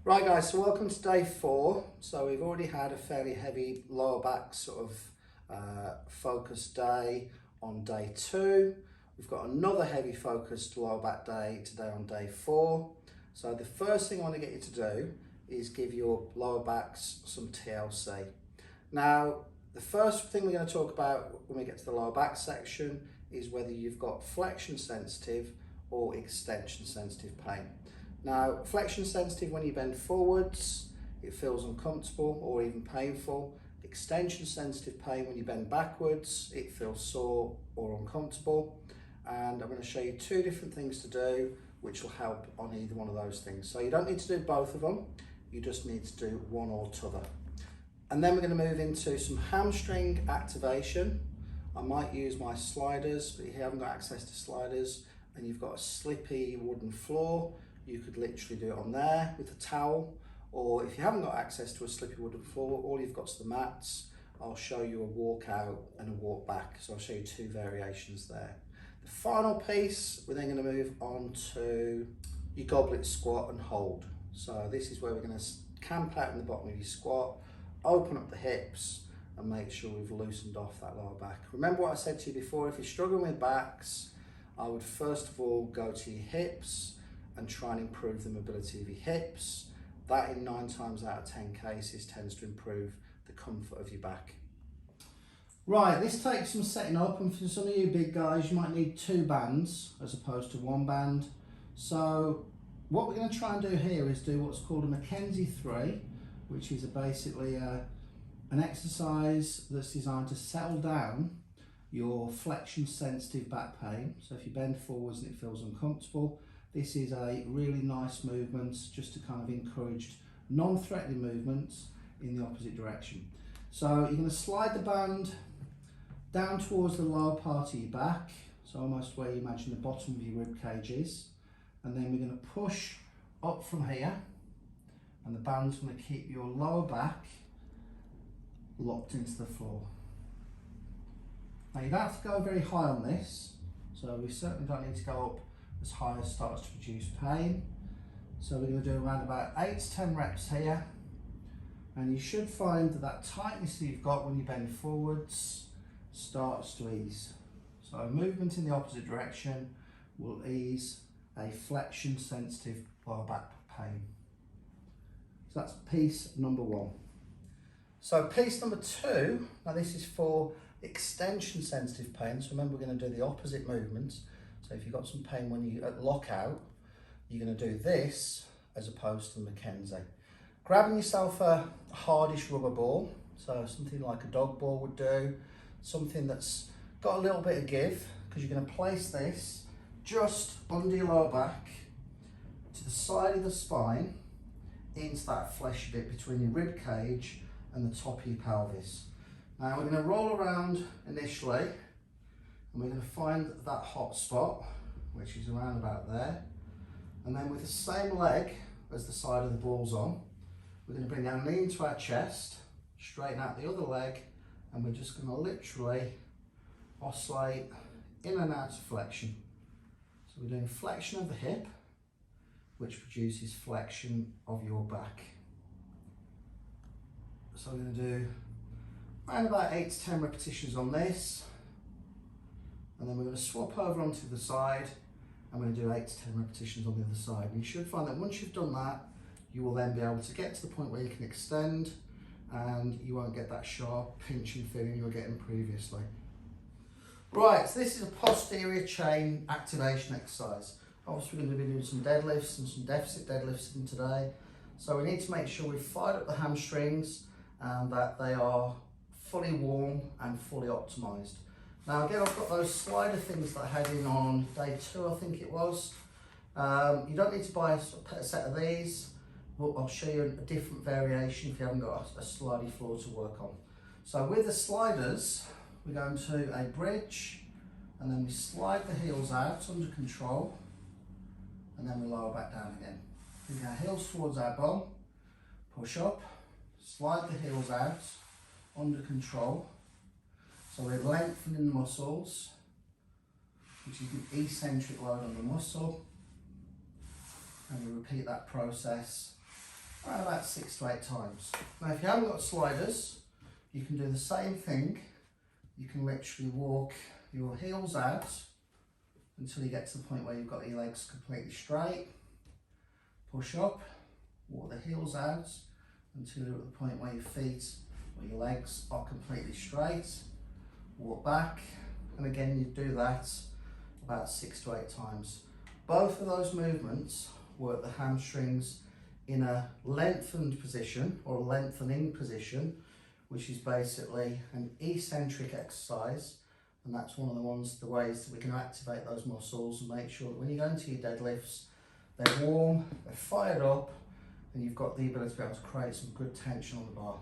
Right guys, so welcome to day 4. So we've already had a fairly heavy lower back sort of focused day on day 2. We've got another heavy focused lower back day today on day 4. So the first thing I want to get you to do is give your lower backs some TLC. Now, the first thing we're going to talk about when we get to the lower back section is whether you've got flexion sensitive or extension sensitive pain. Now, flexion sensitive, when you bend forwards, it feels uncomfortable or even painful. Extension sensitive pain, when you bend backwards, it feels sore or uncomfortable. And I'm going to show you 2 different things to do which will help on either one of those things. So you don't need to do both of them, you just need to do one or t'other. And then we're going to move into some hamstring activation. I might use my sliders, but if you haven't got access to sliders and you've got a slippy wooden floor, you could literally do it on there with a towel, or if you haven't got access to a slippy wooden floor, all you've got is the mats. I'll show you a walk out and a walk back, so I'll show you 2 variations there. The final piece, we're then going to move on to your goblet squat and hold. So this is where we're going to camp out in the bottom of your squat, open up the hips and make sure we've loosened off that lower back. Remember what I said to you before, if you're struggling with backs, I would first of all go to your hips and try and improve the mobility of your hips. That in 9 times out of 10 cases tends to improve the comfort of your back. Right, this takes some setting up, and for some of you big guys you might need 2 bands as opposed to 1 band. So what we're going to try and do here is do what's called a McKenzie 3, which is basically an exercise that's designed to settle down your flexion sensitive back pain. So if you bend forwards and it feels uncomfortable, this is a really nice movement just to kind of encourage non-threatening movements in the opposite direction. So you're going to slide the band down towards the lower part of your back, so almost where you imagine the bottom of your rib cage is, and then we're going to push up from here, and the band's going to keep your lower back locked into the floor. Now you don't have to go very high on this, so we certainly don't need to go up as high as starts to produce pain. So we're going to do around about 8 to 10 reps here, and you should find that that tightness that you've got when you bend forwards starts to ease. So a movement in the opposite direction will ease a flexion sensitive lower back pain. So that's piece number 1. So piece number 2, now this is for extension sensitive pain. So remember, we're going to do the opposite movement. So if you've got some pain when you at lockout, you're going to do this as opposed to the McKenzie. Grabbing yourself a hardish rubber ball, so something like a dog ball would do, something that's got a little bit of give, because you're going to place this just under your lower back to the side of the spine into that fleshy bit between your rib cage and the top of your pelvis. Now we're going to roll around initially, and we're going to find that hot spot, which is around about there. And then with the same leg as the side of the ball's on, we're going to bring our knee into our chest, straighten out the other leg, and we're just going to literally oscillate in and out of flexion. So we're doing flexion of the hip, which produces flexion of your back. So we're going to do around about 8 to 10 repetitions on this. And then we're going to swap over onto the side, and we're going to do 8 to 10 repetitions on the other side. And you should find that once you've done that, you will then be able to get to the point where you can extend, and you won't get that sharp pinching feeling you were getting previously. Right, so this is a posterior chain activation exercise. Obviously we're going to be doing some deadlifts and some deficit deadlifts in today. So we need to make sure we've fired up the hamstrings and that they are fully warm and fully optimized. Now again, I've got those slider things that I had in on day 2, I think it was. You don't need to buy a set of these, but I'll show you a different variation if you haven't got a slidey floor to work on. So with the sliders, we're going to a bridge, and then we slide the heels out under control, and then we lower back down again. Bring our heels towards our bum, push up, slide the heels out under control. So we're lengthening the muscles, which is the eccentric load on the muscle, and we repeat that process around about 6 to 8 times. Now if you haven't got sliders, you can do the same thing. You can literally walk your heels out until you get to the point where you've got your legs completely straight. Push up, walk the heels out until you're at the point where your feet or your legs are completely straight. Walk back, and again you do that about 6 to 8 times. Both of those movements work the hamstrings in a lengthened position or a lengthening position, which is basically an eccentric exercise, and that's one of the ways that we can activate those muscles and make sure that when you go into your deadlifts, they're warm, they're fired up, and you've got the ability to be able to create some good tension on the bar.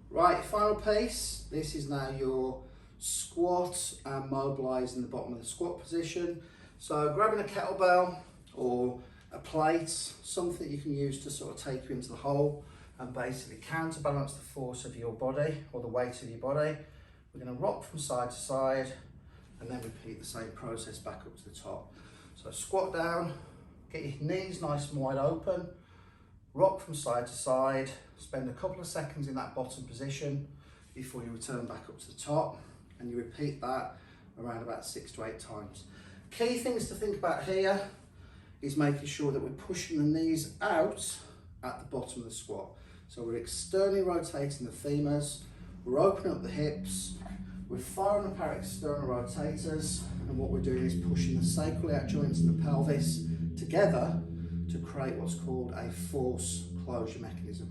Right, final piece. This is now your squat and mobilising the bottom of the squat position. So grabbing a kettlebell or a plate, something you can use to sort of take you into the hole and basically counterbalance the force of your body or the weight of your body. We're going to rock from side to side and then repeat the same process back up to the top. So squat down, get your knees nice and wide open, rock from side to side, spend a couple of seconds in that bottom position before you return back up to the top, and you repeat that around about 6 to 8 times. Key things to think about here is making sure that we're pushing the knees out at the bottom of the squat. So we're externally rotating the femurs, we're opening up the hips, we're firing up our external rotators, and what we're doing is pushing the sacroiliac joints and the pelvis together to create what's called a force closure mechanism.